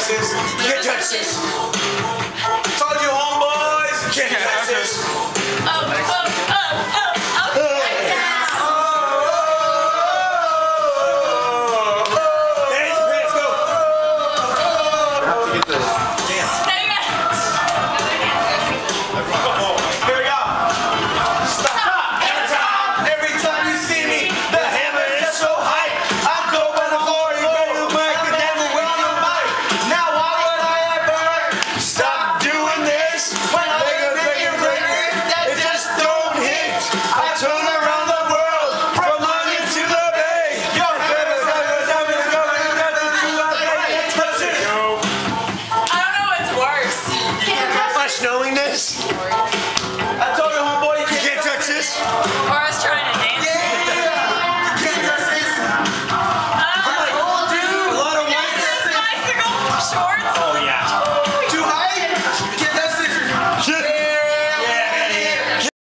touch this. You can't touch this. Told you, homeboys, you can't touch this. There's your pants, go. I have to get this. Damn.